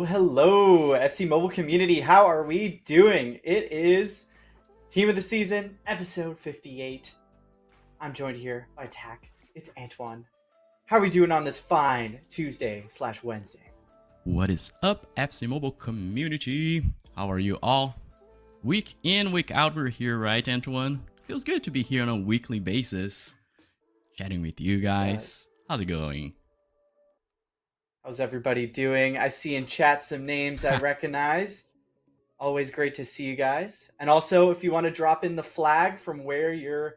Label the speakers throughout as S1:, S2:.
S1: Hello, FC Mobile community. How are we doing? It is Team of the Season, episode 58. I'm joined here by Tack. It's Antoine. How are we doing on this fine Tuesday/Wednesday?
S2: What is up, FC Mobile community? How are you all? Week in, week out, we're here, right, Antoine? Feels good to be here on a weekly basis, chatting with you guys. How's it going?
S1: How's everybody doing? I see in chat some names I recognize. Always great to see you guys. And also, if you want to drop in the flag from where you're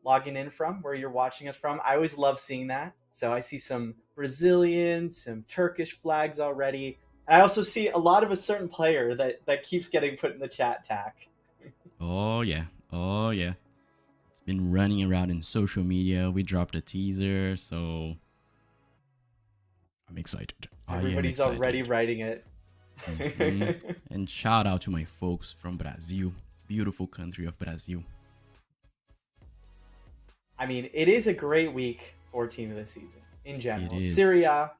S1: logging in from, where you're watching us from, I always love seeing that. So I see some Brazilian, some Turkish flags already. And I also see a lot of a certain player that keeps getting put in the chat, Tack.
S2: Oh yeah. It's been running around in social media. We dropped a teaser, so I'm excited.
S1: Everybody's already writing it.
S2: Mm-hmm. And shout out to my folks from Brazil. Beautiful country of Brazil.
S1: I mean, it is a great week for Team of the Season in general.
S2: It is.
S1: Serie A,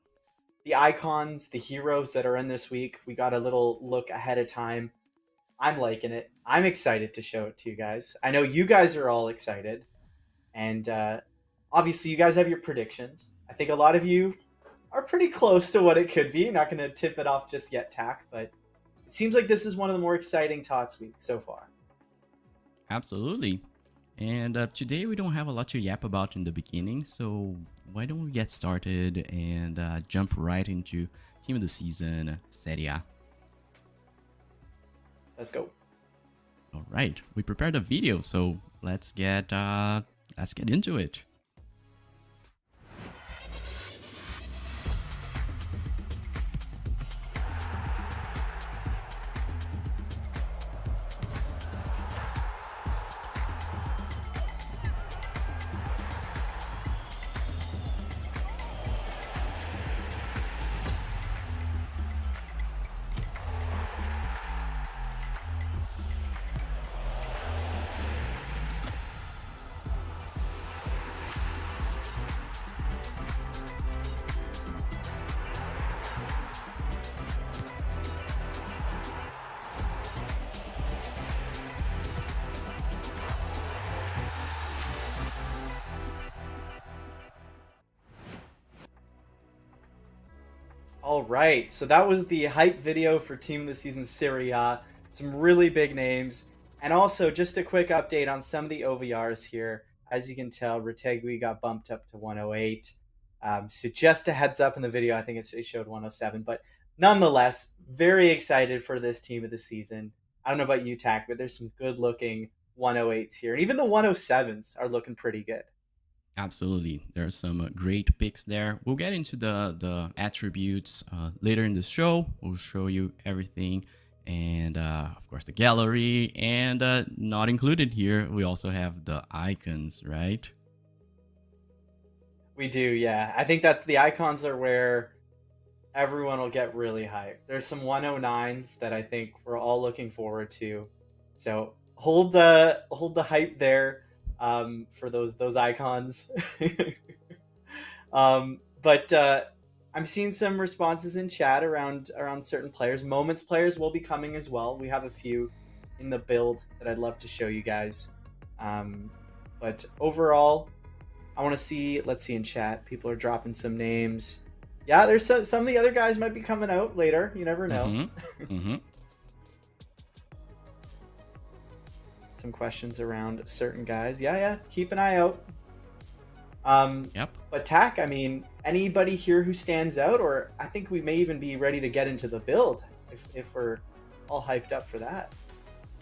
S1: the icons, the heroes that are in this week. We got a little look ahead of time. I'm liking it. I'm excited to show it to you guys. I know you guys are all excited. And obviously, you guys have your predictions. I think a lot of you are pretty close to what it could be. Not going to tip it off just yet, Tack, but it seems like this is one of the more exciting TOTS weeks so far.
S2: Absolutely. And today we don't have a lot to yap about in the beginning, so why don't we get started and jump right into Team of the Season, Serie A.
S1: Let's go.
S2: All right, we prepared a video, so let's get into it.
S1: All right, so that was the hype video for Team of the Season Serie A. Some really big names. And also, just a quick update on some of the OVRs here. As you can tell, Retegui got bumped up to 108. So just a heads up in the video, I think it showed 107. But nonetheless, very excited for this Team of the Season. I don't know about you, Tack, but there's some good-looking 108s here. And even the 107s are looking pretty good.
S2: Absolutely. There are some great picks there. We'll get into the attributes later in the show. We'll show you everything. And of course, the gallery. And not included here, we also have the icons, right?
S1: We do, yeah. I think that's the icons are where everyone will get really hyped. There's some 109s that I think we're all looking forward to. So hold the hype there for those icons. But I'm seeing some responses in chat around certain players. Moments players will be coming as well. We have a few in the build that I'd love to show you guys. But overall, I want to see. Let's see in chat. People are dropping some names. Yeah, there's some of the other guys might be coming out later. You never know. Some questions around certain guys. Yeah. Keep an eye out.
S2: Yep.
S1: But Tack, I mean, anybody here who stands out, or I think we may even be ready to get into the build if we're all hyped up for that.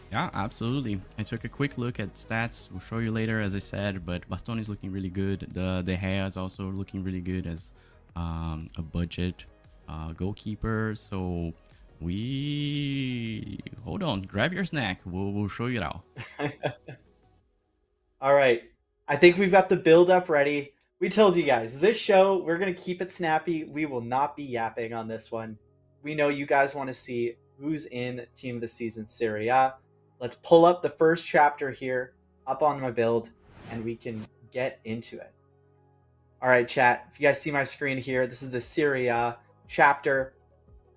S2: Yeah, absolutely. I took a quick look at stats. We'll show you later, as I said, but Bastoni is looking really good. The De Gea is also looking really good as a budget goalkeeper. So hold on, grab your snack. We'll show you now.
S1: All right. I think we've got the build up ready. We told you guys, this show, we're going to keep it snappy. We will not be yapping on this one. We know you guys want to see who's in Team of the Season Serie A. Let's pull up the first chapter here up on my build, and we can get into it. All right, chat. If you guys see my screen here, this is the Serie A chapter.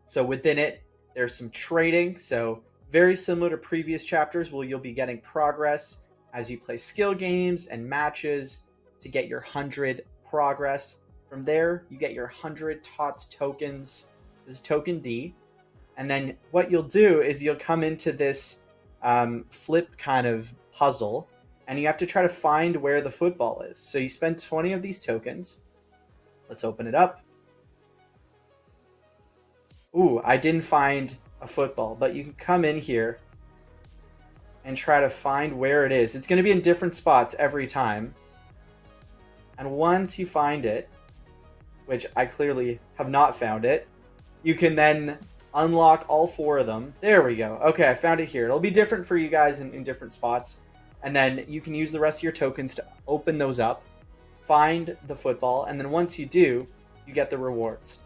S1: So within it, there's some trading. So very similar to previous chapters where you'll be getting progress as you play skill games and matches to get your 100 progress. From there, you get your 100 TOTS tokens. This is token D. And then what you'll do is you'll come into this flip kind of puzzle, and you have to try to find where the football is. So you spend 20 of these tokens. Let's open it up. Ooh, I didn't find a football, but you can come in here and try to find where it is. It's going to be in different spots every time. And once you find it, which I clearly have not found it, you can then unlock all 4 of them. There we go. Okay, I found it here. It'll be different for you guys in different spots. And then you can use the rest of your tokens to open those up, find the football, and then once you do, you get the rewards.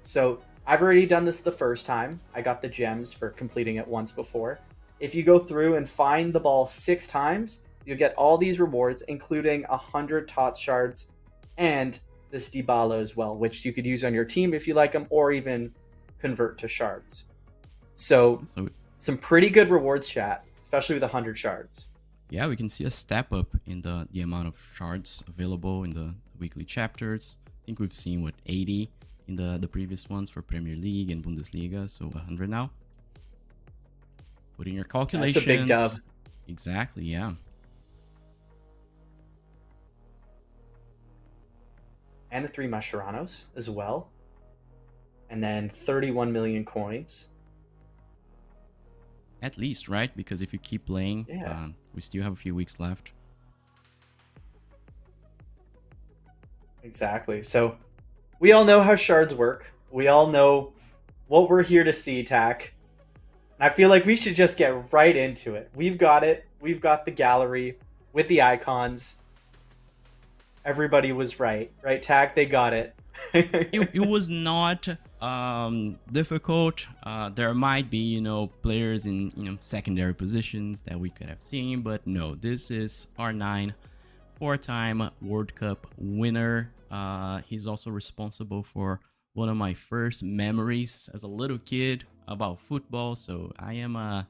S1: So I've already done this the first time. I got the gems for completing it once before. If you go through and find the ball 6 times, you'll get all these rewards, including 100 TOTS shards and this Dybala as well, which you could use on your team if you like them, or even convert to shards. So some pretty good rewards, chat, especially with 100 shards.
S2: Yeah, we can see a step up in the amount of shards available in the weekly chapters. I think we've seen, what, 80 in the previous ones for Premier League and Bundesliga, so 100 now. Put in your calculations.
S1: That's a big dub.
S2: Exactly, yeah.
S1: And the 3 Mascherano's as well. And then 31 million coins.
S2: At least, right? Because if you keep playing,
S1: yeah.
S2: We still have a few weeks left.
S1: Exactly. So we all know how shards work. We all know what we're here to see, Tack. I feel like we should just get right into it. We've got it. We've got the gallery with the icons. Everybody was right, Tack? They got it.
S2: It was not difficult. There might be, players in, secondary positions that we could have seen, but no, this is R9, 4-time World Cup winner. He's also responsible for one of my first memories as a little kid about football, so I am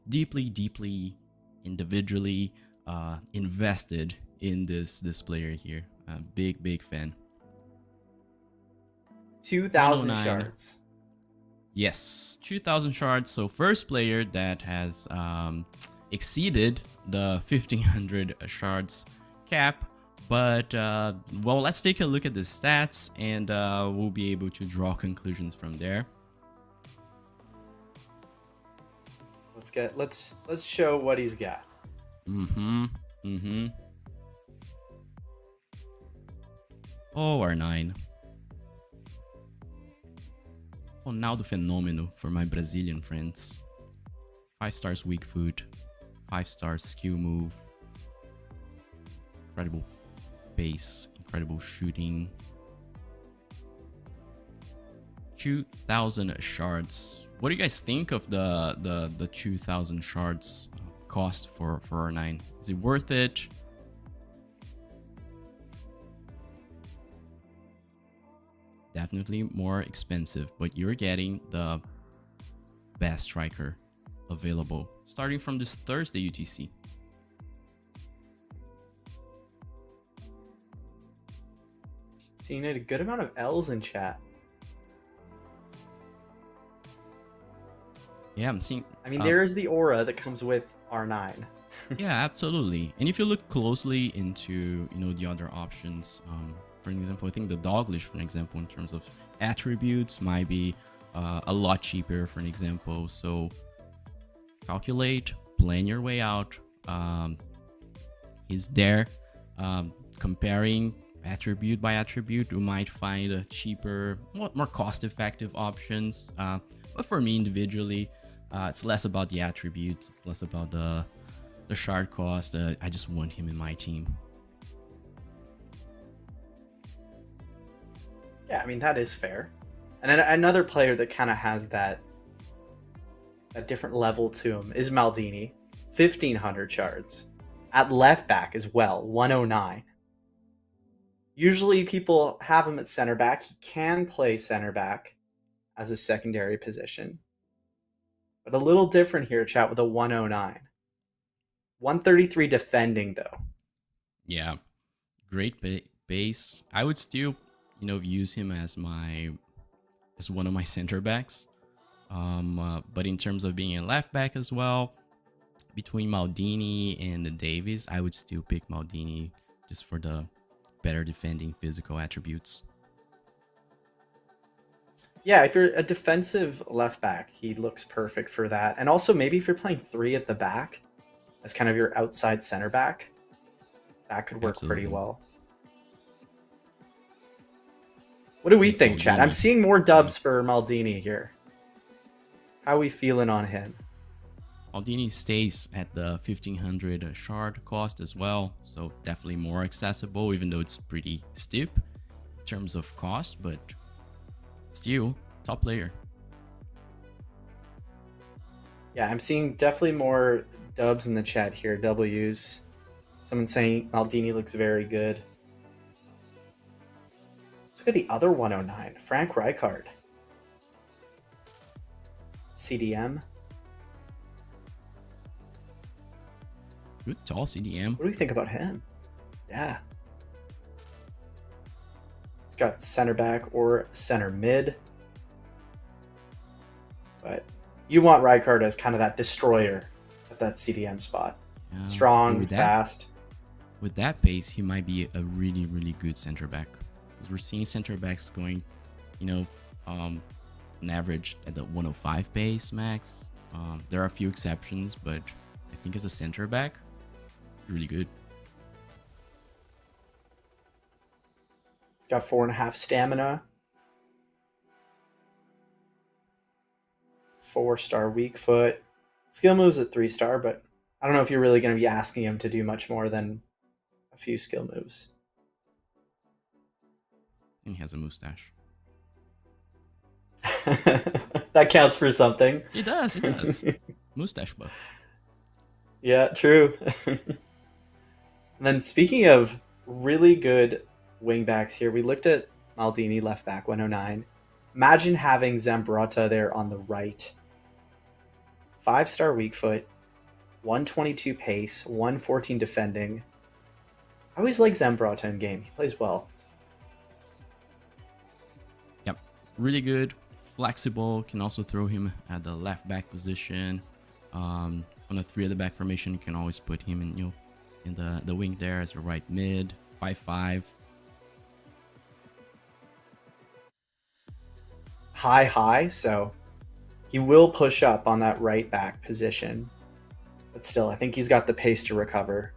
S2: deeply individually invested in this player here. Big fan.
S1: 2,000 shards.
S2: Yes, 2,000 shards. So first player that has exceeded the 1,500 shards cap. But well, let's take a look at the stats, and we'll be able to draw conclusions from there.
S1: Let's show what he's got.
S2: Oh, R9. Ronaldo Fenômeno for my Brazilian friends. 5 stars weak foot, 5 stars skill move, incredible pace, incredible shooting. 2,000 shards. What do you guys think of the 2,000 shards cost for R9? Is it worth it? Definitely more expensive, but you're getting the best striker available starting from this Thursday UTC.
S1: Seeing a good amount of L's in chat.
S2: Yeah, I'm seeing.
S1: I mean, there is the aura that comes with R9.
S2: Yeah, absolutely. And if you look closely into, the other options, for example, I think the Doglish, for an example, in terms of attributes, might be a lot cheaper, for an example. So calculate, plan your way out. Is there comparing attribute by attribute? You might find cheaper, more cost-effective options. But for me individually, it's less about the attributes. It's less about the shard cost. I just want him in my team.
S1: Yeah, I mean, that is fair. And then another player that kind of has that different level to him is Maldini. 1,500 shards. At left back as well, 109. Usually people have him at center back. He can play center back as a secondary position. But a little different here, chat, with a 109. 133 defending, though.
S2: Yeah, great base. I would still, use him as one of my center backs. But in terms of being a left back as well, between Maldini and Davies, I would still pick Maldini just for the better defending physical attributes.
S1: Yeah, if you're a defensive left back, he looks perfect for that. And also maybe if you're playing 3 at the back as kind of your outside center back, that could work pretty well. What do we think, chat? I'm seeing more dubs for Maldini here. How are we feeling on him?
S2: Maldini stays at the 1,500 shard cost as well, so definitely more accessible, even though it's pretty steep in terms of cost, but still top player.
S1: Yeah, I'm seeing definitely more dubs in the chat here, W's. Someone's saying Maldini looks very good. Let's look at the other 109, Frank Rijkaard. CDM.
S2: Good tall CDM.
S1: What do we think about him? Yeah. He's got center back or center mid. But you want Rijkaard as kind of that destroyer at that CDM spot. Strong, fast.
S2: With that pace, he might be a really, really good center back. Because we're seeing center backs going, on average at the 105 pace max. There are a few exceptions, but I think as a center back, really good.
S1: Got 4.5 stamina. 4-star weak foot. Skill moves at 3-star, but I don't know if you're really going to be asking him to do much more than a few skill moves.
S2: And he has a mustache.
S1: That counts for something.
S2: He does. Mustache buff.
S1: Yeah, true. And then speaking of really good wingbacks here, we looked at Maldini, left back, 109. Imagine having Zambrotta there on the right. 5-star weak foot, 122 pace, 114 defending. I always like Zambrotta in game. He plays well.
S2: Yep, really good, flexible. Can also throw him at the left back position. On a 3 at the back formation, you can always put him in, in the wing there as a right mid, 5'5".
S1: High, so he will push up on that right back position. But still, I think he's got the pace to recover.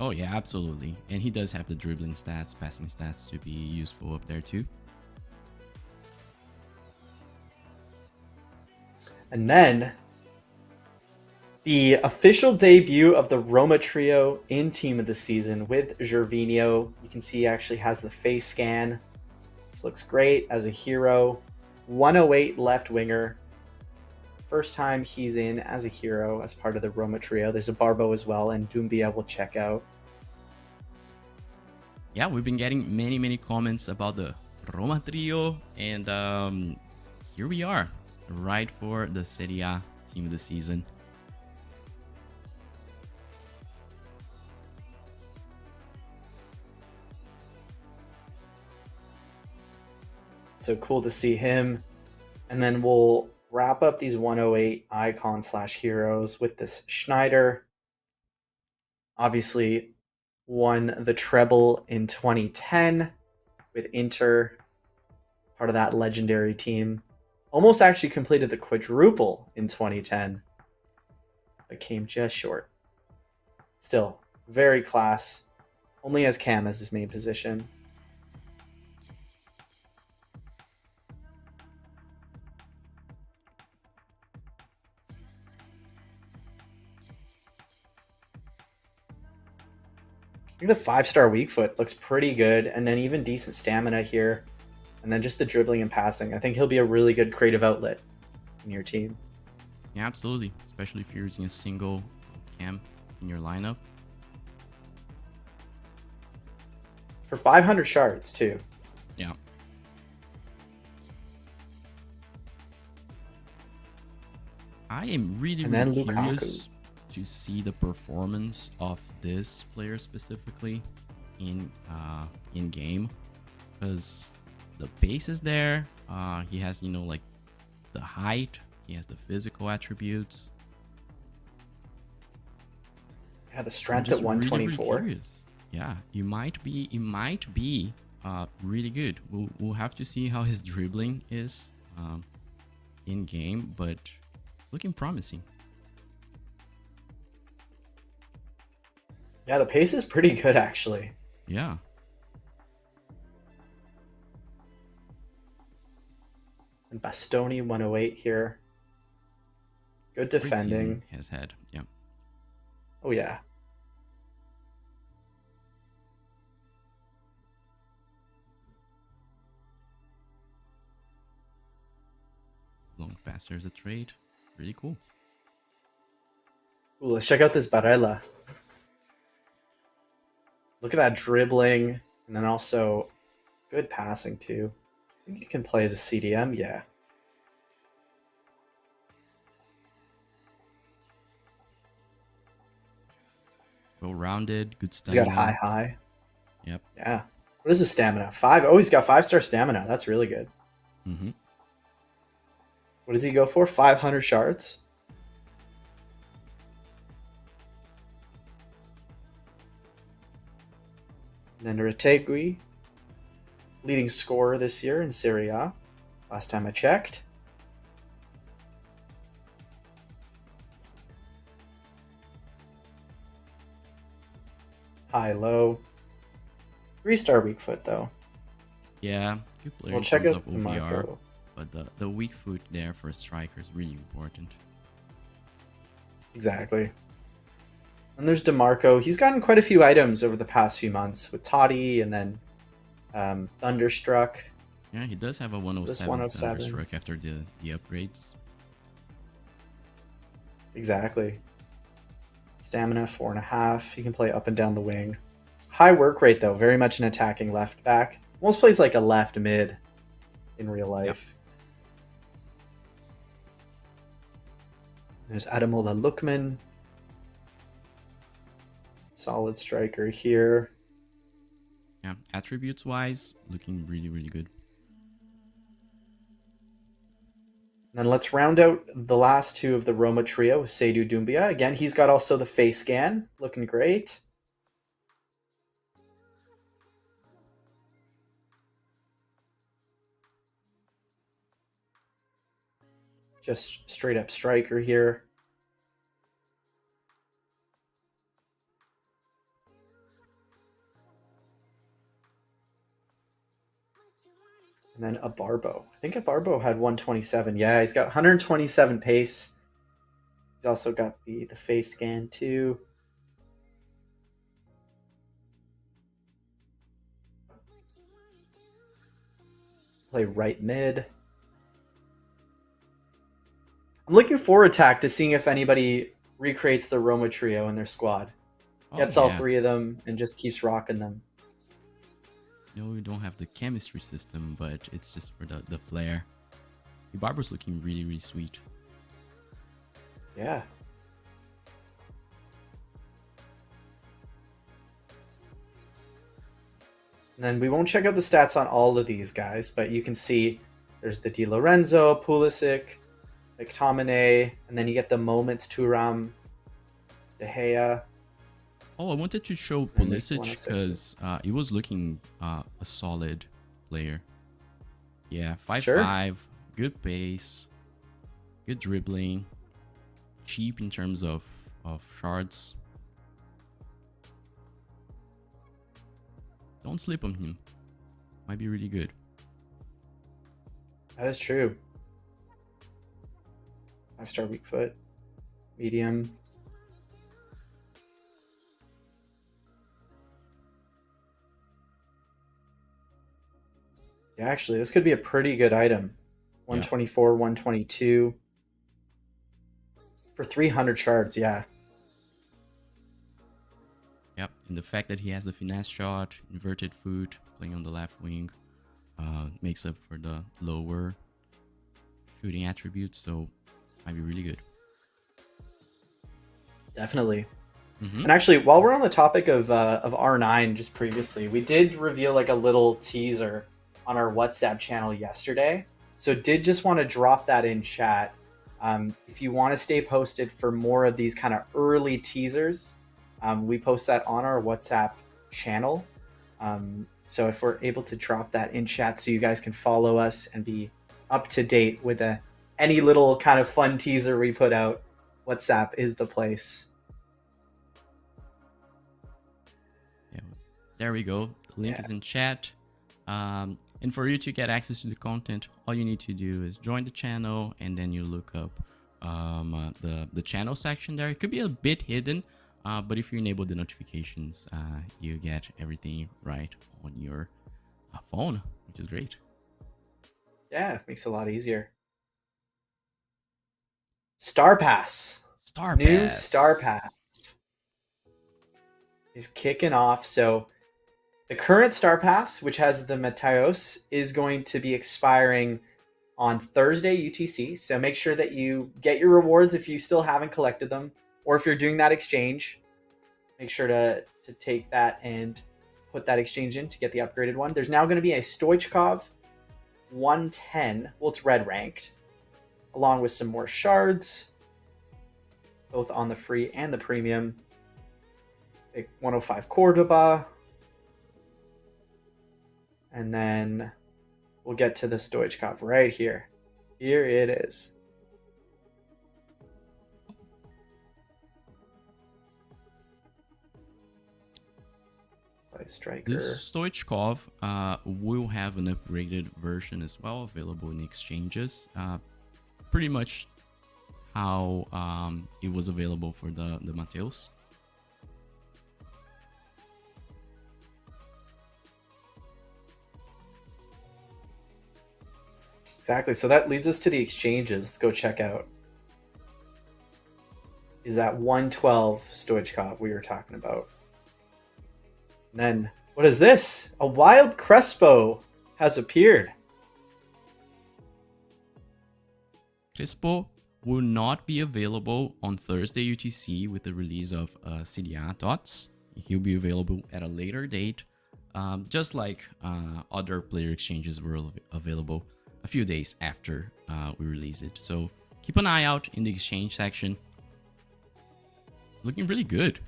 S2: Oh yeah, absolutely. And he does have the dribbling stats, passing stats to be useful up there too.
S1: And then The official debut of the Roma trio in Team of the Season with Gervinho. You can see he actually has the face scan, which looks great as a hero. 108 left winger. First time he's in as a hero as part of the Roma trio. There's a Barbo as well, and Doumbia will check out.
S2: Yeah, we've been getting many comments about the Roma trio, and here we are, right for the Serie A Team of the Season.
S1: So cool to see him. And then we'll wrap up these 108 icon/heroes with this Schneider. Obviously, won the treble in 2010 with Inter, part of that legendary team. Almost actually completed the quadruple in 2010, but came just short. Still, very class. Only has Cam as his main position. I think the 5-star weak foot looks pretty good, and then even decent stamina here. And then just the dribbling and passing. I think he'll be a really good creative outlet in your team.
S2: Yeah, absolutely. Especially if you're using a single cam in your lineup.
S1: For 500 shards, too.
S2: Yeah. I am really curious to see the performance of this player specifically in game, because the pace is there. He has, you know, like the height. He has the physical attributes.
S1: Yeah, the strength at 124.
S2: Really yeah, it might be really good. We'll have to see how his dribbling is in game, but it's looking promising.
S1: Yeah, the pace is pretty good, actually.
S2: Yeah.
S1: And Bastoni 108 here. Good defending.
S2: Has had, yeah.
S1: Oh, yeah.
S2: Long passer as a trade. Really cool.
S1: Ooh, let's check out this Barella. Look at that dribbling, and then also good passing, too. I think he can play as a CDM, yeah.
S2: Well-rounded, good stamina.
S1: He's got high.
S2: Yep.
S1: Yeah. What is his stamina? 5? Oh, he's got 5-star stamina. That's really good.
S2: Mm-hmm.
S1: What does he go for? 500 shards? And then Retegui, leading scorer this year in Serie A. Last time I checked. High-low. 3-star weak foot, though.
S2: Yeah, good player
S1: We'll
S2: in
S1: check
S2: terms
S1: out
S2: of OVR,
S1: Marco.
S2: but the weak foot there for a striker is really important.
S1: Exactly. And there's DeMarco. He's gotten quite a few items over the past few months with Totti and then Thunderstruck.
S2: Yeah, he does have a 107 Thunderstruck after the upgrades.
S1: Exactly. Stamina 4.5. He can play up and down the wing. High work rate, though. Very much an attacking left back. Almost plays like a left mid in real life. Yep. There's Ademola Lookman. Solid striker here.
S2: Yeah, attributes wise, looking really good.
S1: And then let's round out the last two of the Roma trio with Seydou Doumbia. Again, he's got also the face scan. Looking great. Just straight up striker here. And then Abarbo. I think Abarbo had 127. Yeah, he's got 127 pace. He's also got the face scan too. Play right mid. I'm looking forward, Tack, to seeing if anybody recreates the Roma trio in their squad.
S2: Oh
S1: Gets all
S2: yeah.
S1: three of them and just keeps rocking them.
S2: No, we don't have the chemistry system, but it's just for the flair. Barber's looking really, really sweet.
S1: Yeah. And then we won't check out the stats on all of these guys, but you can see there's the Di Lorenzo, Pulisic, McTominay, and then you get the moments Turam, De Gea.
S2: Oh, I wanted to show
S1: And there's the
S2: Pulisic
S1: 106.
S2: because he was looking a solid player. Yeah, 5'5",
S1: Sure.
S2: good pace, good dribbling, cheap in terms of shards. Don't sleep on him. Might be really good.
S1: That is true. 5-star weak foot, medium. Yeah, actually, this could be a pretty good item. 124, 122. For 300 shards, yeah.
S2: Yep, and the fact that he has the finesse shot, inverted foot, playing on the left wing, makes up for the lower shooting attributes, so might be really good.
S1: Definitely.
S2: Mm-hmm.
S1: And actually, while we're on the topic of R9, just previously, we did reveal like a little teaser on our WhatsApp channel yesterday. So did just want to drop that in chat. If you want to stay posted for more of these kind of early teasers, we post that on our WhatsApp channel. So if we're able to drop that in chat so you guys can follow us and be up to date with any little kind of fun teaser we put out, WhatsApp is the place.
S2: Yeah, there we go. The link is in chat. And for you to get access to the content, all you need to do is join the channel, and then you look up the channel section there. It could be a bit hidden, but if you enable the notifications, you get everything right on your phone, which is great.
S1: Yeah, it makes it a lot easier. Star Pass. New Star Pass is kicking off. So the current Star Pass, which has the Mateos, is going to be expiring on Thursday UTC. So make sure that you get your rewards if you still haven't collected them, or if you're doing that exchange, make sure to take that and put that exchange in to get the upgraded one. There's now going to be a Stoichkov 110. Well, it's red ranked, along with some more shards, both on the free and the premium. A 105 Cordoba. And then we'll get to the Stoichkov right here. Here it is. Play striker.
S2: This Stoichkov will have an upgraded version as well, available in exchanges. Pretty much how it was available for the Mateos.
S1: Exactly. So that leads us to the exchanges. Let's go check out. Is that 112 Stoichkov we were talking about? And then, what is this? A wild Crespo has appeared.
S2: Crespo will not be available on Thursday UTC with the release of Serie A TOTS. He'll be available at a later date, just like other player exchanges were available a few days after we release it. So keep an eye out in the exchange section. Looking really good.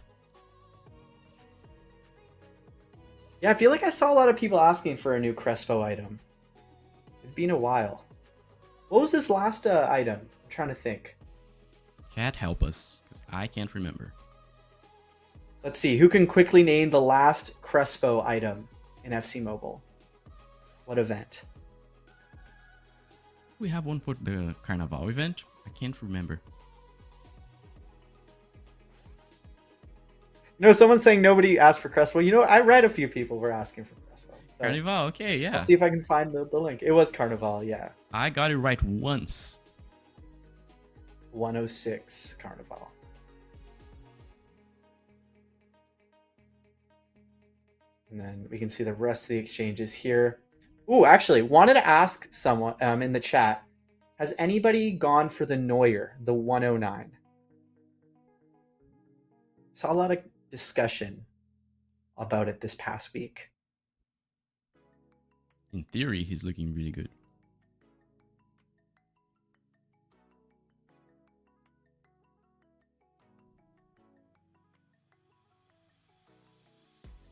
S1: Yeah, I feel like I saw a lot of people asking for a new Crespo item. It's been a while. What was this last item? I'm trying to think.
S2: Chat, help us, because I can't remember.
S1: Let's see, who can quickly name the last Crespo item in FC Mobile? What event?
S2: We have one for the Carnival event. I can't remember.
S1: No, someone's saying nobody asked for Crespo. You know, I read a few people were asking for Crespo. So
S2: Carnival, okay,
S1: I'll
S2: yeah.
S1: see if I can find the link. It was Carnival, yeah.
S2: I got it right once.
S1: 106 Carnival. And then we can see the rest of the exchanges here. Ooh, actually, wanted to ask someone in the chat, has anybody gone for the Neuer, the 109? Saw a lot of discussion about it this past week.
S2: In theory, he's looking really good.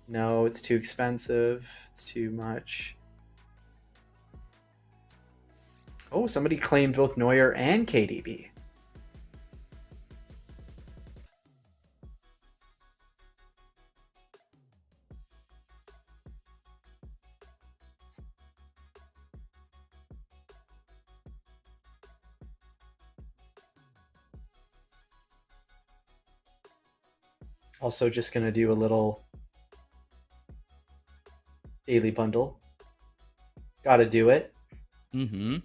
S1: No, it's too expensive. It's too much. Oh, somebody claimed both Neuer and KDB. Also just going to do a little daily bundle. Gotta do it.
S2: Mm-hmm.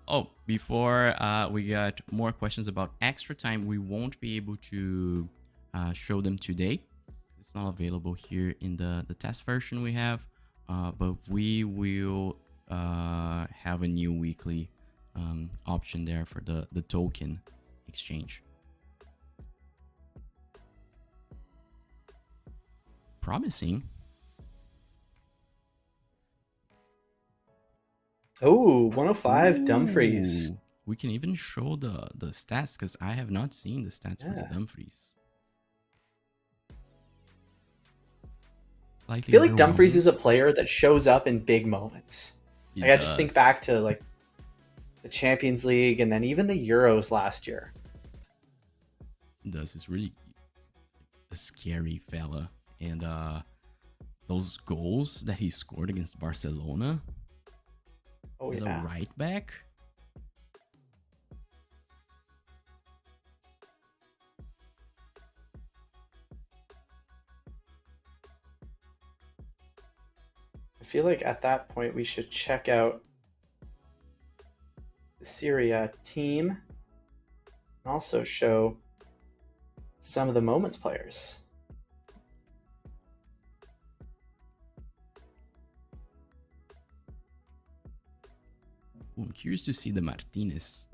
S2: Oh, before we got more questions about extra time, we won't be able to show them today. It's not available here in the test version we have, but we will have a new weekly option there for the token exchange. Promising.
S1: Oh, 105 Dumfries.
S2: Ooh, we can even show the stats because I have not seen the stats for the Dumfries.
S1: I feel like Dumfries is a player that shows up in big moments. Like, I just think back to like the Champions League and then even the Euros last year.
S2: He's really a scary fella, and those goals that he scored against Barcelona.
S1: Oh,
S2: as a right back.
S1: I feel like at that point we should check out the Serie A team and also show some of the moments players.
S2: Ooh, I'm curious to see the Martinez.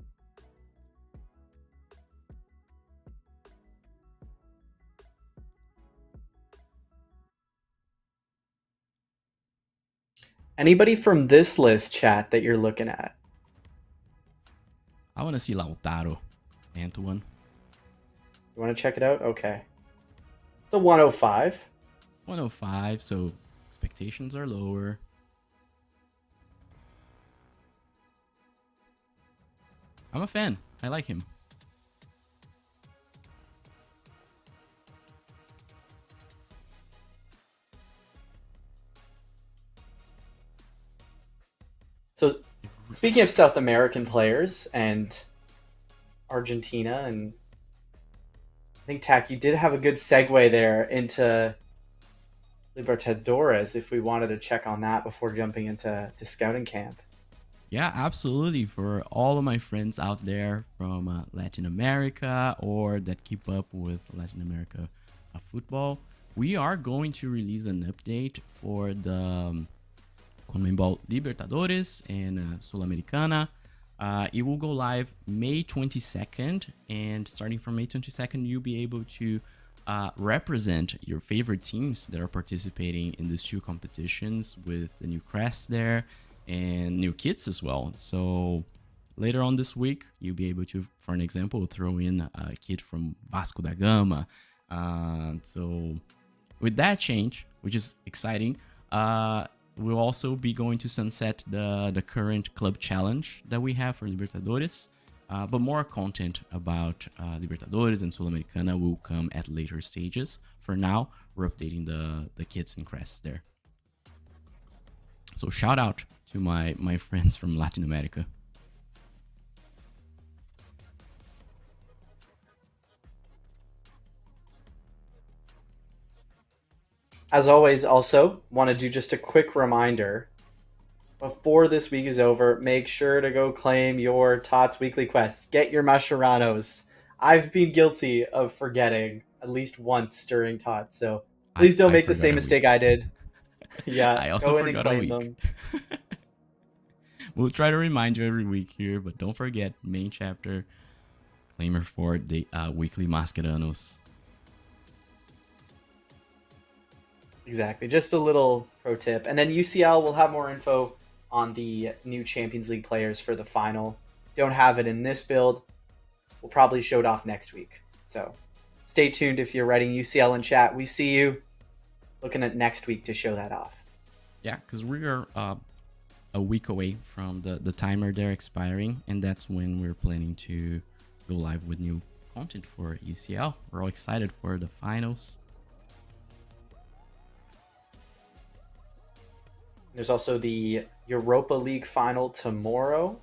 S1: Anybody from this list, chat, that you're looking at?
S2: I want to see Lautaro, Antoine.
S1: You want to check it out? Okay. It's a 105.
S2: 105, so expectations are lower. I'm a fan. I like him.
S1: So, speaking of South American players and Argentina, and I think, Tak, you did have a good segue there into Libertadores if we wanted to check on that before jumping into scouting camp.
S2: Yeah, absolutely. For all of my friends out there from Latin America or that keep up with Latin America football, we are going to release an update for the CONMEBOL Libertadores and Sul-Americana. It will go live May 22nd, and starting from May 22nd, you'll be able to represent your favorite teams that are participating in these two competitions with the new crest there and new kits as well. So later on this week, you'll be able to, for an example, throw in a kit from Vasco da Gama. So with that change, which is exciting, we'll also be going to sunset the current club challenge that we have for Libertadores. But more content about Libertadores and Sul-Americana will come at later stages. For now, we're updating the kits and crests there. So shout out to my friends from Latin America.
S1: As always, also want to do just a quick reminder before this week is over. Make sure to go claim your TOTS weekly quests. Get your Masheranos. I've been guilty of forgetting at least once during TOTS, so please don't
S2: I
S1: make the
S2: forgot
S1: same
S2: a
S1: mistake
S2: week.
S1: I did. Yeah,
S2: I also
S1: go in and
S2: forgot a
S1: claim
S2: week.
S1: them.
S2: We'll try to remind you every week here, but don't forget main chapter claimer for the weekly Masqueranos.
S1: Exactly. Just a little pro tip. And then UCL will have more info on the new Champions League players for the final. Don't have it in this build. We'll probably show it off next week. So stay tuned if you're writing UCL in chat. We see you looking at next week to show that off.
S2: Yeah, because we are a week away from the timer there expiring, and that's when we're planning to go live with new content for UCL. We're all excited for the finals.
S1: There's also the Europa League final tomorrow.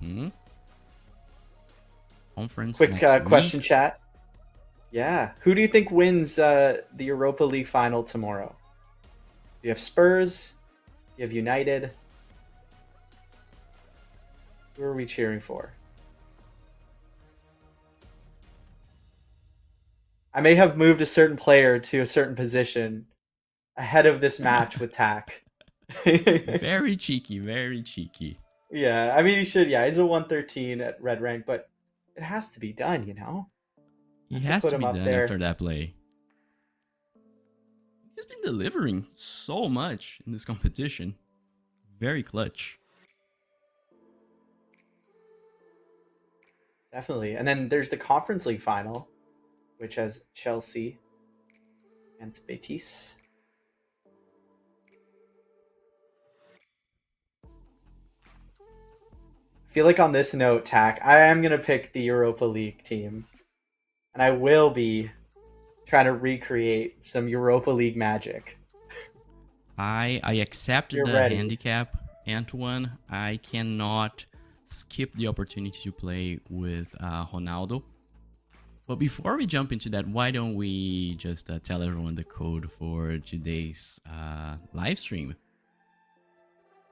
S2: Mm-hmm. Conference
S1: Quick
S2: next
S1: question,
S2: week.
S1: chat. Yeah. Who do you think wins the Europa League final tomorrow? Do you have Spurs? Do you have United? Who are we cheering for? I may have moved a certain player to a certain position ahead of this match with Tack.
S2: Very cheeky, very cheeky.
S1: Yeah, I mean he should. Yeah, he's a 113 at red rank, but it has to be done. I
S2: He
S1: have to
S2: has
S1: put
S2: to
S1: him
S2: be
S1: up
S2: done
S1: there.
S2: after that play. He's been delivering so much in this competition. Very clutch.
S1: Definitely. And then there's the Conference League final, which has Chelsea against Betis. I feel like on this note, Tack, I am gonna pick the Europa League team, and I will be trying to recreate some Europa League magic.
S2: I accepted
S1: You're
S2: the
S1: ready.
S2: handicap, Antoine. I cannot skip the opportunity to play with Ronaldo. But before we jump into that, why don't we just tell everyone the code for today's live stream?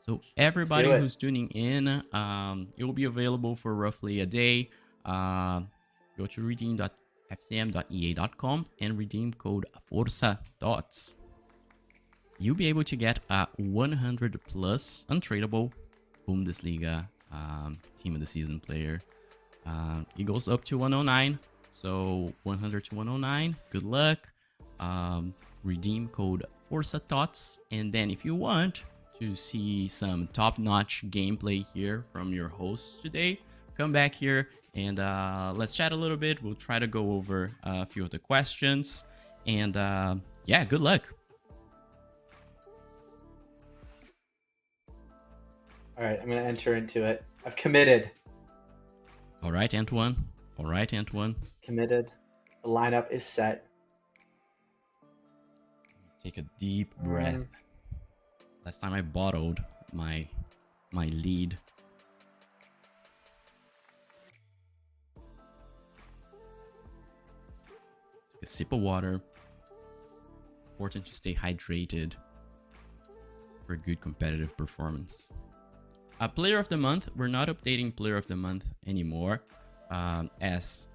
S2: So everybody who's tuning in, it will be available for roughly a day. Go to redeem.fcm.ea.com and redeem code Força TOTS. You'll be able to get a 100 plus untradeable Bundesliga team of the season player. It goes up to 109, so 100 to 109. Good luck. Redeem code Força TOTS, and then if you want to see some top-notch gameplay here from your hosts today, come back here and let's chat a little bit. We'll try to go over a few of the questions, and yeah, good luck.
S1: All right, I'm going to enter into it. I've committed.
S2: All right, Antoine. All right, Antoine.
S1: Committed. The lineup is set.
S2: Take a deep breath. Last time I bottled my lead. Take a sip of water. Important to stay hydrated for a good competitive performance. Player of the month. We're not updating player of the month anymore, as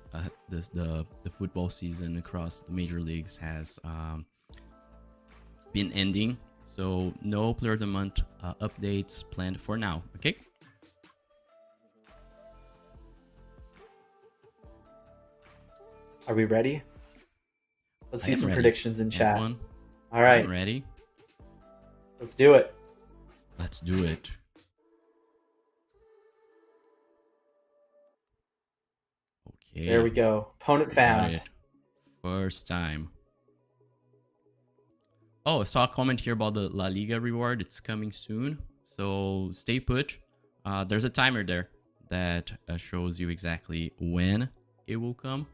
S2: the football season across the major leagues has been ending. So no player of the month updates planned for now. Okay.
S1: Are we ready? Let's see some
S2: ready.
S1: predictions in chat.
S2: Antoine,
S1: All right.
S2: I'm ready.
S1: Let's do it.
S2: Let's do it. Okay.
S1: There we go. Opponent found.
S2: Got it. First time. Oh, I saw a comment here about the La Liga reward. It's coming soon, so stay put. There's a timer there that shows you exactly when it will come.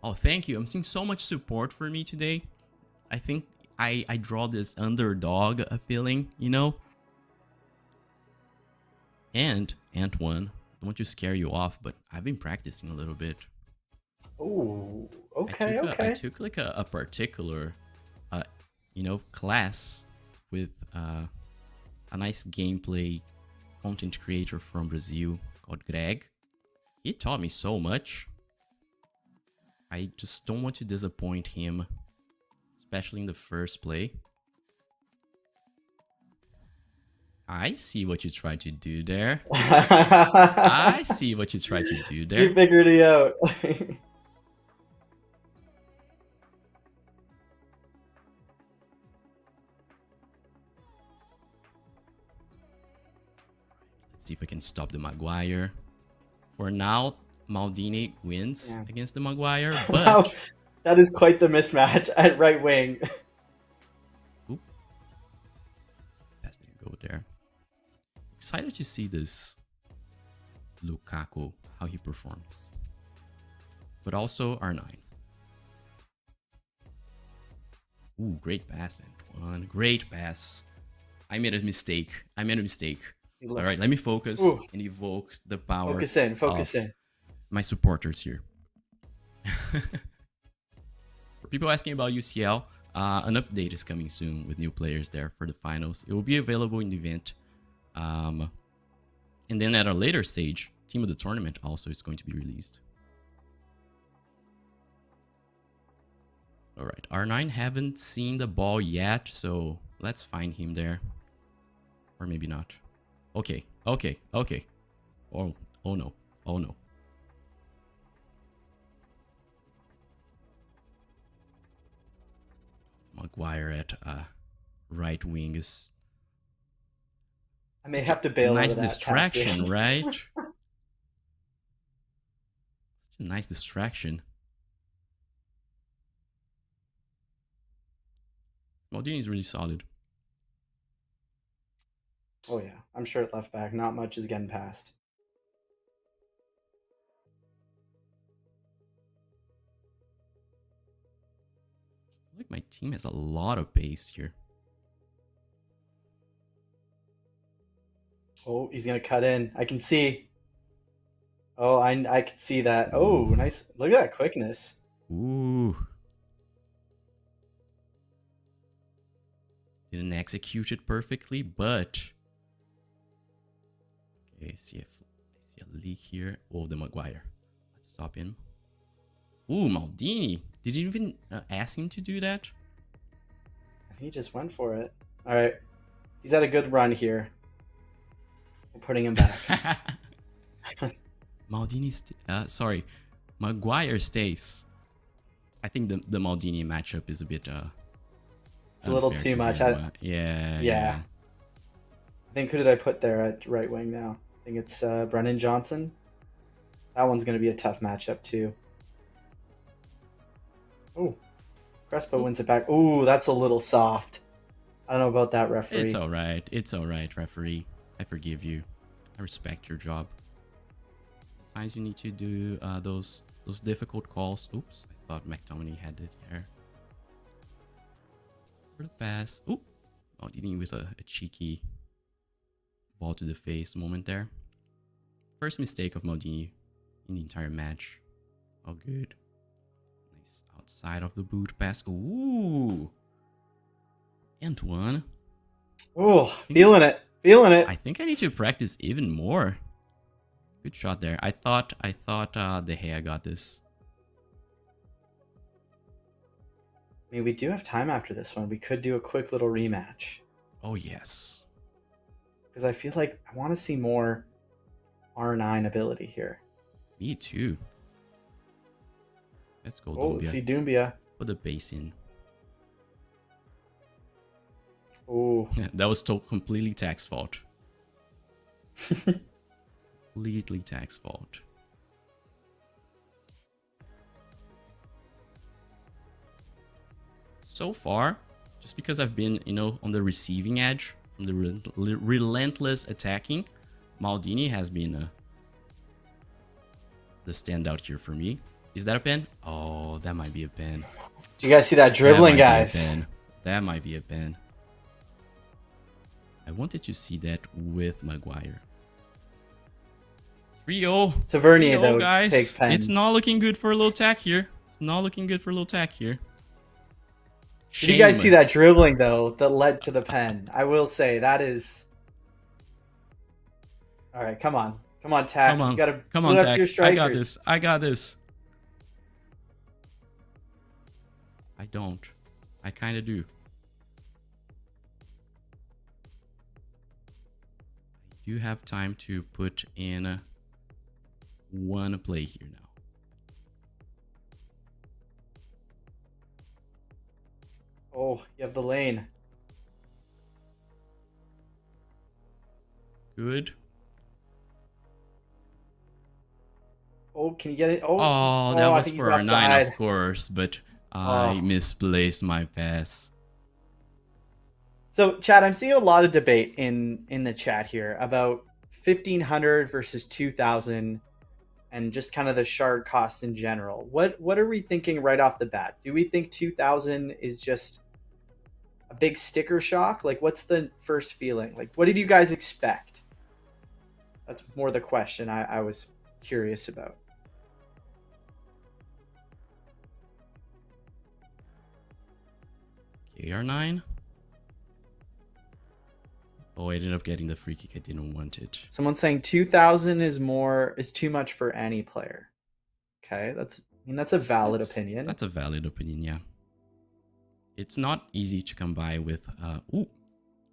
S2: Oh, thank you. I'm seeing so much support for me today. I think I draw this underdog feeling, you know? And, Antoine, I don't want to scare you off, but I've been practicing a little bit.
S1: Oh, okay,
S2: I
S1: okay.
S2: took like a particular class with a nice gameplay content creator from Brazil called Greg. He taught me so much. I just don't want to disappoint him, especially in the first play. I see what you tried to do there. I see what you tried to do there.
S1: You figured it out.
S2: Let's see if I can stop the Maguire. For now, Maldini wins against the Maguire, but
S1: Wow, that is quite the mismatch at right wing.
S2: Oop. Pass didn't go there. Excited to see this Lukaku, how he performs. But also R9. Ooh, great pass, Antoine. Great pass. I made a mistake. All right, let me focus and evoke the power.
S1: Focus in.
S2: My supporters here. For people asking about UCL, an update is coming soon with new players there for the finals. It will be available in the event. And then at a later stage, Team of the Tournament also is going to be released. All right, R9 haven't seen the ball yet, so let's find him there. Or maybe not. Okay. Oh no. Maguire at right wing is...
S1: I may have to bail
S2: nice
S1: over that
S2: distraction,
S1: tactic.
S2: right? Such a nice distraction. Maldini is really solid.
S1: Oh yeah, I'm sure at left back, not much is getting past.
S2: Like my team has a lot of pace here.
S1: Oh, he's gonna cut in. I can see. Oh, I can see that. Oh, nice. Look at that quickness.
S2: Ooh. Didn't execute it perfectly, but... Okay, I see a leak here. Oh, the Maguire. Let's stop him. Ooh, Maldini. Did you even ask him to do that?
S1: He just went for it. All right. He's had a good run here. We're putting him back.
S2: Maldini, sorry, Maguire stays. I think the Maldini matchup is a bit
S1: it's a little too much.
S2: Yeah.
S1: I think who did I put there at right wing now? I think it's Brennan Johnson. That one's going to be a tough matchup too. Oh, Crespo wins it back. Ooh, that's a little soft. I don't know about that, referee.
S2: It's all right, referee. I forgive you. I respect your job. Sometimes you need to do those difficult calls. Oops, I thought McTominay had it here. For the pass. Oop. Maldini with a cheeky ball to the face moment there. First mistake of Maldini in the entire match. Oh, good. Nice outside of the boot pass. Ooh. Antoine.
S1: Oh, feeling it.
S2: I think I need to practice even more. Good shot there. I thought De Gea got this.
S1: I mean, we do have time after this one. We could do a quick little rematch.
S2: Oh, yes.
S1: Because I feel like I want to see more R9 ability here.
S2: Me too. Let's go,
S1: Oh, let's see Doumbia.
S2: Put the base in.
S1: Oh.
S2: That was completely Tax's fault. Completely Tax's fault. So far, just because I've been, on the receiving edge from the relentless attacking, Maldini has been the standout here for me. Is that a pen? Oh, that might be a pen.
S1: Do you guys see that dribbling, guys?
S2: That might be a pen. I wanted to see that with Maguire. 3-0.
S1: Tavernier, though,
S2: guys.
S1: takes pens.
S2: It's not looking good for a little tack here.
S1: Did you guys see
S2: Shame.
S1: that dribbling though that led to the pen? I will say that is. All right, come on,
S2: Come
S1: Tack. You
S2: on.
S1: gotta
S2: Come
S1: put
S2: on,
S1: it up to
S2: Tech.
S1: your
S2: I got
S1: strikers.
S2: this. I got this. I don't. I kind of do. I do have time to put in one play here now.
S1: Oh, you have the lane.
S2: Good.
S1: Oh, can you get it? Oh,
S2: Oh, that
S1: oh, I
S2: was
S1: think he's
S2: for R9, of
S1: offside.
S2: course, but I
S1: Oh.
S2: misplaced my pass.
S1: So, Chad, I'm seeing a lot of debate in the chat here about 1500 versus 2000 and just kind of the shard costs in general. What are we thinking right off the bat? Do we think 2000 is just a big sticker shock? Like, what's the first feeling? Like, what did you guys expect? That's more the question I was curious about.
S2: KR9. Oh, I ended up getting the free kick. I didn't want it.
S1: Someone's saying 2000 is too much for any player. Okay, that's a valid opinion.
S2: That's a valid opinion, yeah. It's not easy to come by with ooh.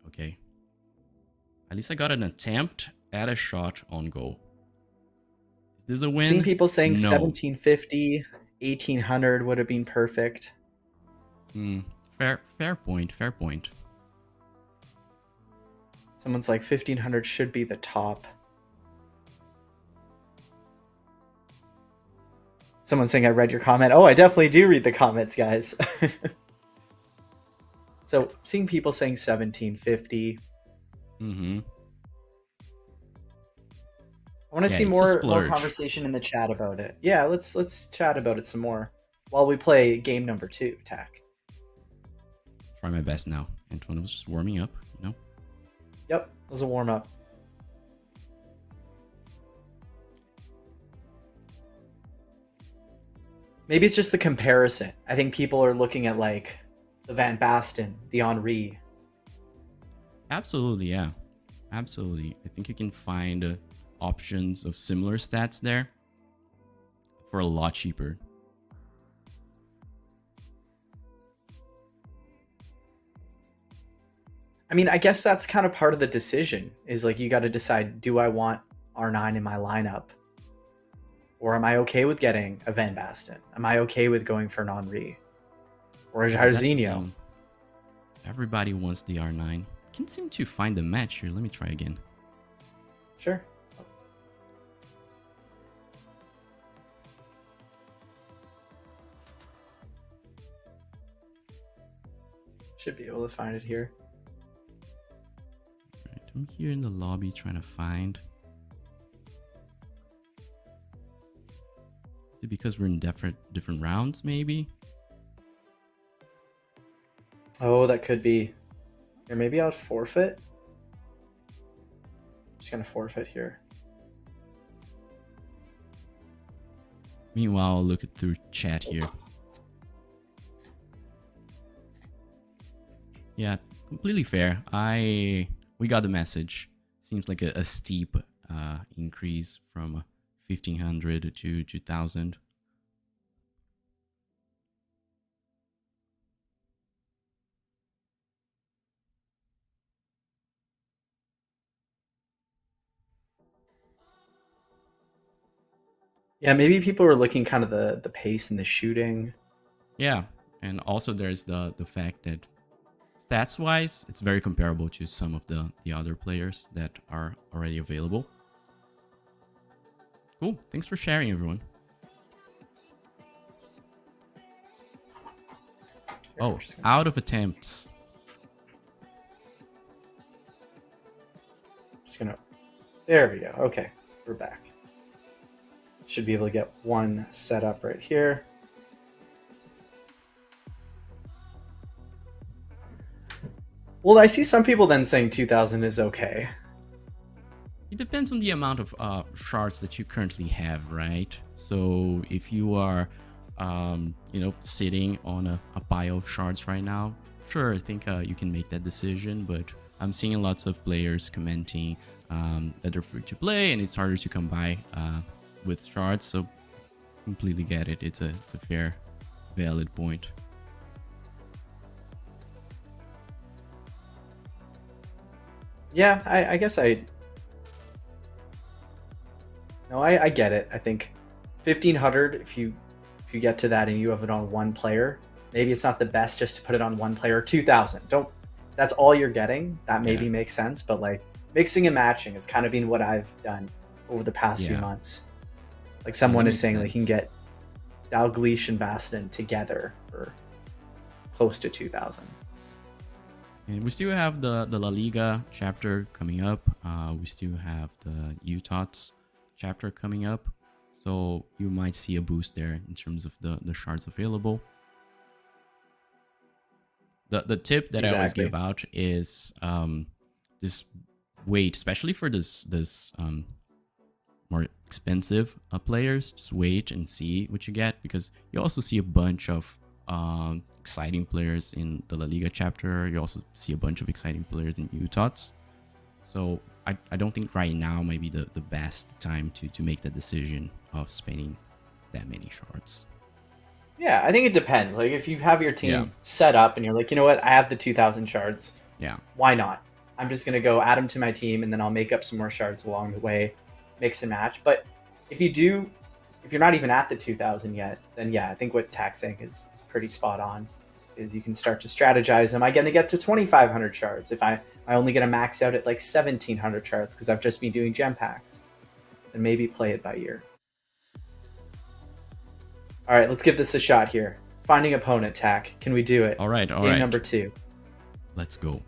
S2: Okay. At least I got an attempt at a shot on goal. Is this a win?
S1: I've seen people saying
S2: No.
S1: 1750, 1800 would have been perfect.
S2: Fair point. Fair point.
S1: Someone's like 1500 should be the top. Someone's saying I read your comment. Oh, I definitely do read the comments, guys. So seeing people saying 1750.
S2: Mm-hmm.
S1: I want to see more conversation in the chat about it. Yeah, let's chat about it some more while we play game number 2, Tack.
S2: Try my best now. Antoine was just warming up, you know?
S1: Yep, it was a warm-up. Maybe it's just the comparison. I think people are looking at like the Van Basten, the Henry.
S2: Absolutely, yeah. Absolutely. I think you can find options of similar stats there for a lot cheaper.
S1: I mean, I guess that's kind of part of the decision is like you got to decide, do I want R9 in my lineup? Or am I okay with getting a Van Basten? Am I okay with going for an Henry? Or a Jairzinho?
S2: Everybody wants the R9. Can't seem to find the match here. Let me try again.
S1: Sure. Should be able to find it here.
S2: Right, I'm here in the lobby trying to find. Is it because we're in different rounds, maybe?
S1: Oh, that could be. Here, maybe I'll forfeit. I'm just gonna forfeit here.
S2: Meanwhile, I'll look it through chat here. Yeah, completely fair. We got the message. Seems like a steep increase from 1500 to 2000.
S1: Yeah, maybe people were looking kind of the pace and the shooting.
S2: Yeah, and also there's the fact that stats wise, it's very comparable to some of the other players that are already available. Cool. Thanks for sharing, everyone. Oh, out of attempts.
S1: Just gonna. There we go. Okay, we're back. Should be able to get one set up right here. Well, I see some people then saying 2000 is okay.
S2: It depends on the amount of shards that you currently have, right? So if you are sitting on a pile of shards right now, sure, I think you can make that decision, but I'm seeing lots of players commenting that they're free to play and it's harder to come by with shards, so completely get it. It's a fair, valid point.
S1: Yeah, I guess I get it. I think 1500, if you get to that and you have it on one player, maybe it's not the best just to put it on one player. 2000, don't, that's all you're getting. That maybe makes sense, but like mixing and matching has kind of been what I've done over the past few months. Like someone is saying they can get Dalglish and Baston together for close to 2000.
S2: And we still have the La Liga chapter coming up. We still have the TOTS chapter coming up. So you might see a boost there in terms of the shards available. The tip that I always give out is just wait, especially for this more expensive players. Just wait and see what you get, because you also see a bunch of exciting players in the La Liga chapter. You also see a bunch of exciting players in TOTS. So I don't think right now might be the best time to make the decision of spending that many shards.
S1: Yeah, I think it depends. Like if you have your team set up and you're like, you know what, I have the 2000 shards.
S2: Yeah.
S1: Why not? I'm just gonna go add them to my team and then I'll make up some more shards along the way, mix and match. But if you're not even at the 2000 yet, then yeah, I think what Tak's saying is pretty spot on. Is you can start to strategize. Am I going to get to 2500 shards if I only get to max out at like 1700 shards because I've just been doing gem packs? Then maybe play it by ear. All right, let's give this a shot here. Finding opponent, Tak. Can we do it?
S2: All right.
S1: Game number 2.
S2: Let's go.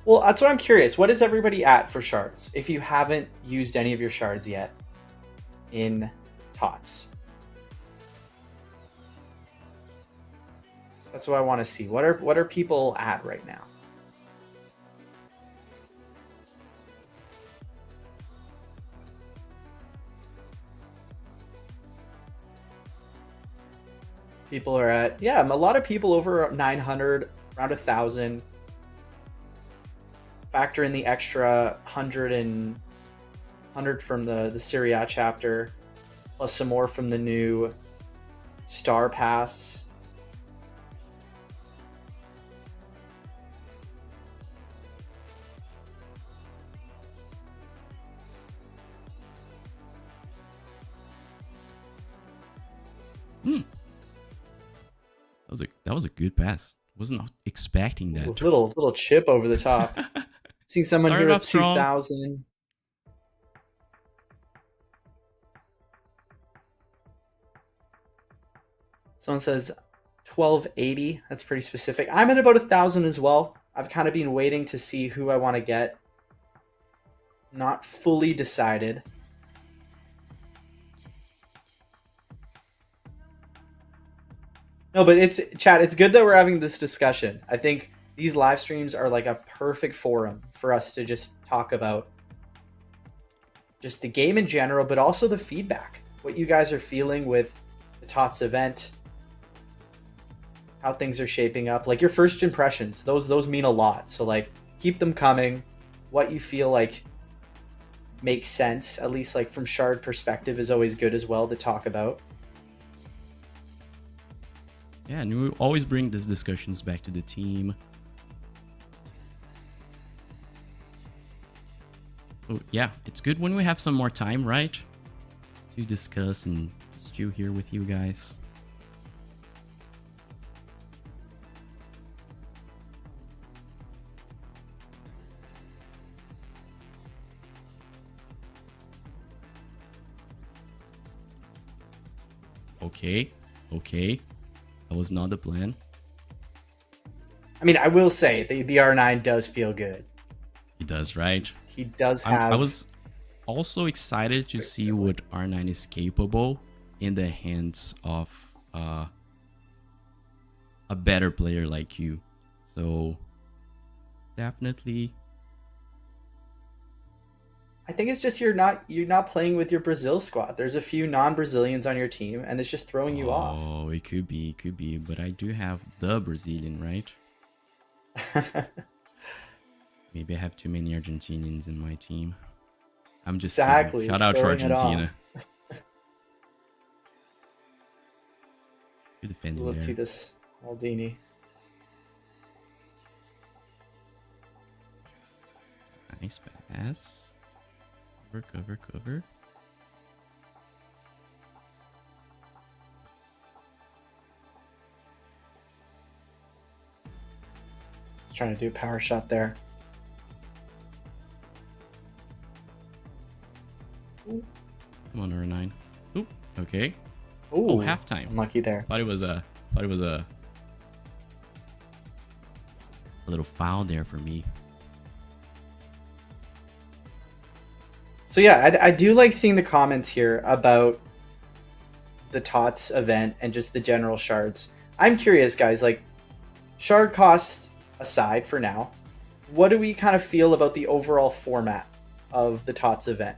S1: Well, that's what I'm curious. What is everybody at for shards if you haven't used any of your shards yet in TOTS? That's what I want to see. What are people at right now? People are at, a lot of people over 900, around 1,000. Factor in the extra 100 from the Serie A chapter, plus some more from the new Star Pass.
S2: That was a good pass. Wasn't expecting that.
S1: Little chip over the top. Seeing someone here at 2000. Someone says 1280. That's pretty specific. I'm at about 1,000 as well. I've kind of been waiting to see who I want to get. Not fully decided. No, but it's good that we're having this discussion. I think these live streams are like a perfect forum for us to just talk about just the game in general, but also the feedback. What you guys are feeling with the TOTS event, how things are shaping up, like your first impressions. Those mean a lot. So like keep them coming. What you feel like makes sense, at least like from shard perspective, is always good as well to talk about.
S2: Yeah, and we always bring these discussions back to the team. Oh, yeah, it's good when we have some more time, right? To discuss and stew here with you guys. Okay. That was not the plan.
S1: I mean, I will say the R9 does feel good.
S2: He does, right?
S1: He does have...
S2: I was also excited to see what R9 is capable in the hands of a better player like you. So, definitely
S1: I think it's just you're not playing with your Brazil squad. There's a few non-Brazilians on your team, and it's just throwing you off.
S2: Oh, it could be, but I do have the Brazilian, right? Maybe I have too many Argentinians in my team. I'm just kidding.
S1: Exactly,
S2: Shout
S1: it's
S2: out to
S1: throwing it off.
S2: Argentina. Good defending
S1: Let's see
S2: there.
S1: this Maldini.
S2: Nice pass. Cover, cover, cover.
S1: Trying to do a power shot there.
S2: Come on, number 9. Oop. Okay.
S1: Ooh,
S2: Oh, halftime.
S1: unlucky there.
S2: Thought it was a little foul there for me.
S1: So yeah, I do like seeing the comments here about the TOTS event and just the general shards. I'm curious, guys, like shard cost aside for now, what do we kind of feel about the overall format of the TOTS event?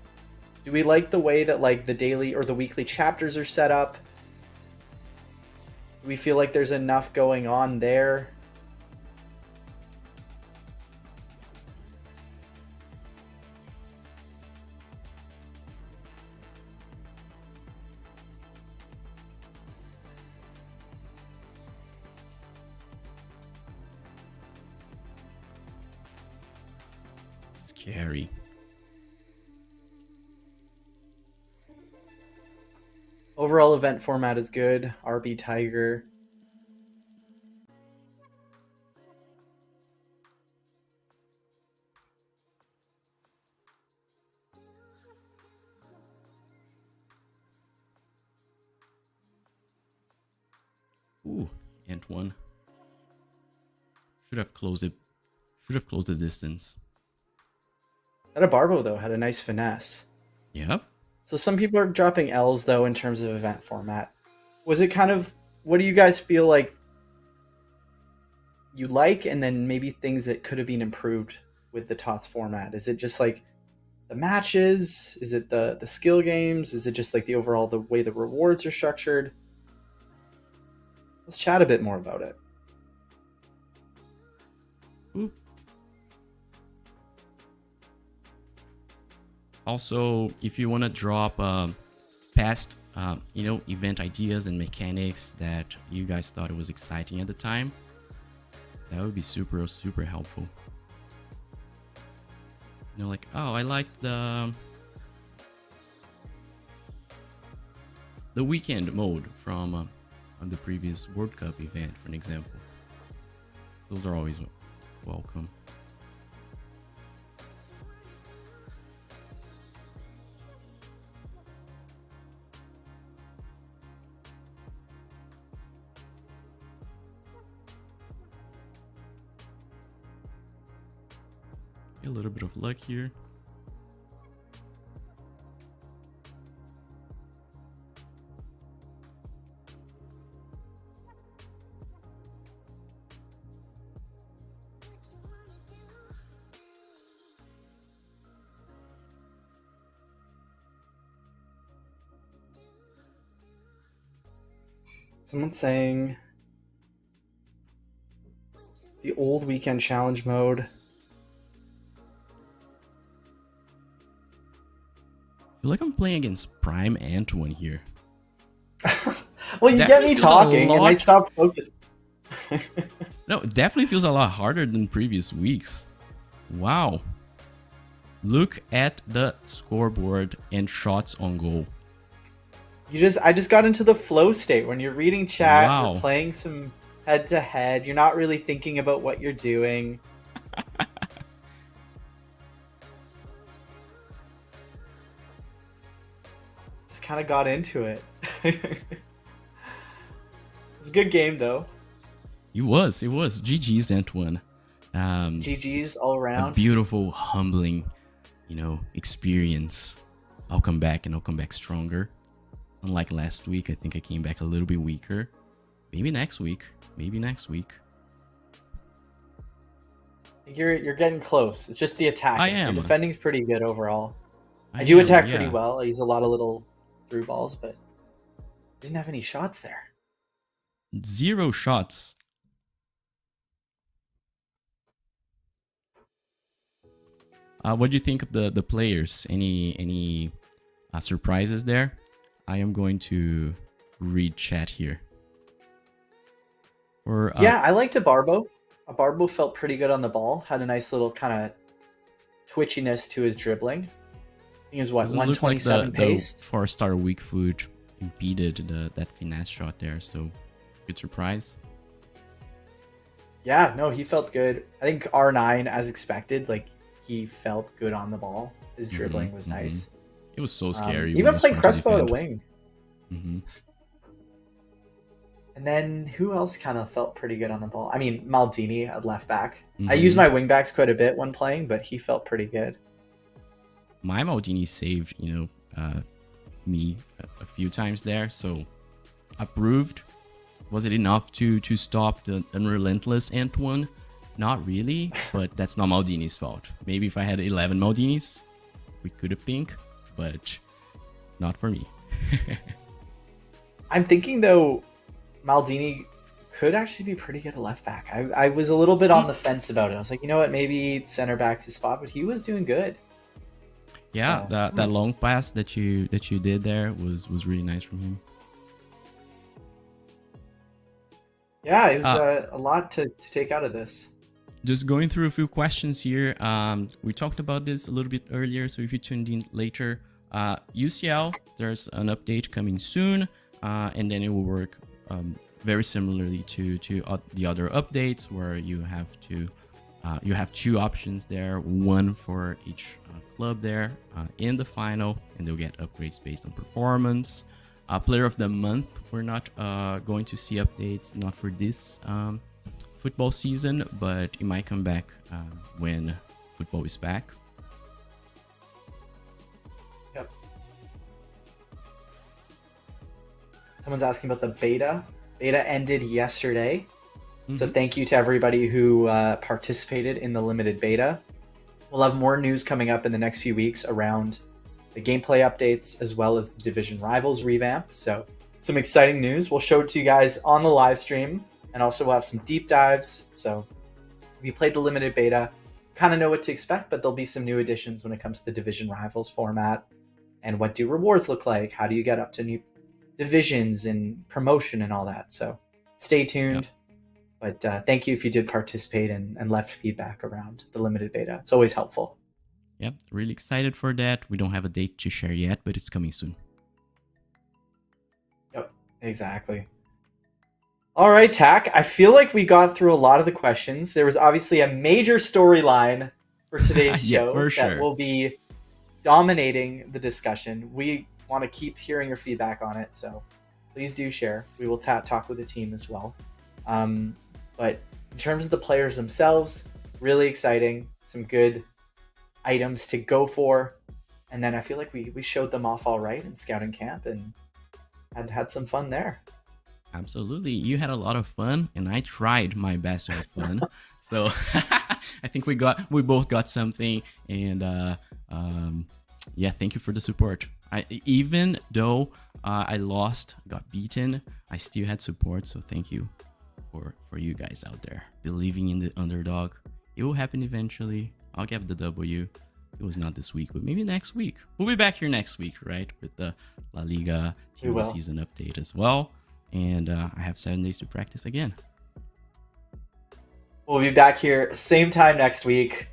S1: Do we like the way that like the daily or the weekly chapters are set up? Do we feel like there's enough going on there?
S2: Scary.
S1: Overall event format is good. RB Tiger.
S2: Ooh, and one. Should have closed it. Should have closed the distance.
S1: That Barbo though had a nice finesse.
S2: Yep.
S1: So some people are dropping L's though in terms of event format. Was it kind of, what do you guys feel like you like, and then maybe things that could have been improved with the TOTS format? Is it just like the matches? Is it the skill games? Is it just like the overall the way the rewards are structured? Let's chat a bit more about it.
S2: Ooh. Also, if you want to drop past, event ideas and mechanics that you guys thought it was exciting at the time, that would be super, super helpful. You know, like, oh, I liked the weekend mode from on the previous World Cup event, for an example. Those are always welcome. A little bit of luck here.
S1: Someone's saying the old weekend challenge mode.
S2: I feel like I'm playing against Prime Antoine here.
S1: Well, you get me talking and I stop focusing.
S2: No, it definitely feels a lot harder than previous weeks. Wow. Look at the scoreboard and shots on goal.
S1: I just got into the flow state. When you're reading chat,
S2: Wow.
S1: you're playing some head to head. You're not really thinking about what you're doing. Just kind of got into it. It was a good game though.
S2: It was. GG's, Antoine.
S1: GG's all
S2: A
S1: around.
S2: beautiful, humbling, experience. I'll come back and I'll come back stronger. Unlike last week, I think I came back a little bit weaker. Maybe next week.
S1: You're getting close. It's just the attack.
S2: I am.
S1: Your defending's pretty good overall. I do
S2: am,
S1: attack pretty
S2: yeah.
S1: well. I use a lot of little through balls, but didn't have any shots there.
S2: 0 shots. What do you think of the players? Any surprises there? I am going to read chat here. Or
S1: Yeah, I liked Abarbo. Abarbo felt pretty good on the ball. Had a nice little kind of twitchiness to his dribbling. I think it was what,
S2: doesn't look like
S1: 127
S2: the
S1: pace.
S2: 4-star weak foot impeded that finesse shot there. So good surprise.
S1: Yeah, no, he felt good. I think R9, as expected, like he felt good on the ball. His dribbling was nice.
S2: It was so scary.
S1: Even played Crespo at a wing. And then who else kind of felt pretty good on the ball? I mean, Maldini at left back. I use my wing backs quite a bit when playing, but he felt pretty good.
S2: My Maldini saved, me a few times there, so approved. Was it enough to stop the unrelentless Antoine? Not really, but that's not Maldini's fault. Maybe if I had 11 Maldinis, we could have think, but not for me.
S1: I'm thinking though, Maldini could actually be pretty good at left back. I was a little bit on the fence about it. I was like, you know what, maybe center back's his spot, but he was doing good.
S2: Yeah, so, that long pass that you did there was really nice from him.
S1: Yeah, it was a lot to take out of this.
S2: Just going through a few questions here. We talked about this a little bit earlier, so if you tuned in later, UCL, there's an update coming soon, and then it will work very similarly to the other updates, where you have two options there, one for each club there in the final, and they'll get upgrades based on performance. Player of the month, we're not going to see updates, not for this football season, but it might come back when football is back.
S1: Yep. Someone's asking about the beta. Beta ended yesterday. So thank you to everybody who participated in the limited beta. We'll have more news coming up in the next few weeks around the gameplay updates, as well as the Division Rivals revamp. So some exciting news. We'll show it to you guys on the live stream, and also we'll have some deep dives. So if you played the limited beta, kind of know what to expect, but there'll be some new additions when it comes to the Division Rivals format. And what do rewards look like? How do you get up to new divisions and promotion and all that? So stay tuned. Yep. But thank you if you did participate and left feedback around the limited beta. It's always helpful.
S2: Yep, really excited for that. We don't have a date to share yet, but it's coming soon.
S1: Yep, exactly. All right, Tack. I feel like we got through a lot of the questions. There was obviously a major storyline for today's
S2: yeah,
S1: show
S2: for sure.
S1: that will be dominating the discussion. We want to keep hearing your feedback on it, so please do share. We will talk with the team as well. But in terms of the players themselves, really exciting. Some good items to go for. And then I feel like we showed them off all right in scouting camp and had some fun there.
S2: Absolutely. You had a lot of fun, and I tried my best to have fun. So I think we both got something. And yeah, thank you for the support. Even though I lost, got beaten, I still had support. So thank you for you guys out there believing in the underdog. It will happen eventually. I'll get the W. It was not this week, but maybe next week. We'll be back here next week, right? With the La Liga Team of the Season update as well. And I have 7 days to practice again.
S1: We'll be back here same time next week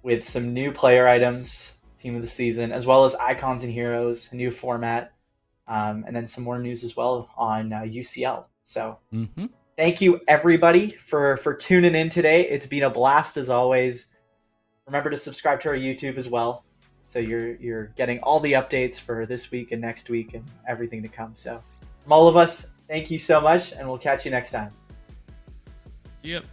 S1: with some new player items, Team of the Season, as well as Icons and Heroes, a new format, and then some more news as well on UCL. So thank you, everybody, for tuning in today. It's been a blast as always. Remember to subscribe to our YouTube as well, so you're getting all the updates for this week and next week and everything to come. So from all of us, thank you so much, and we'll catch you next time.
S2: Yep.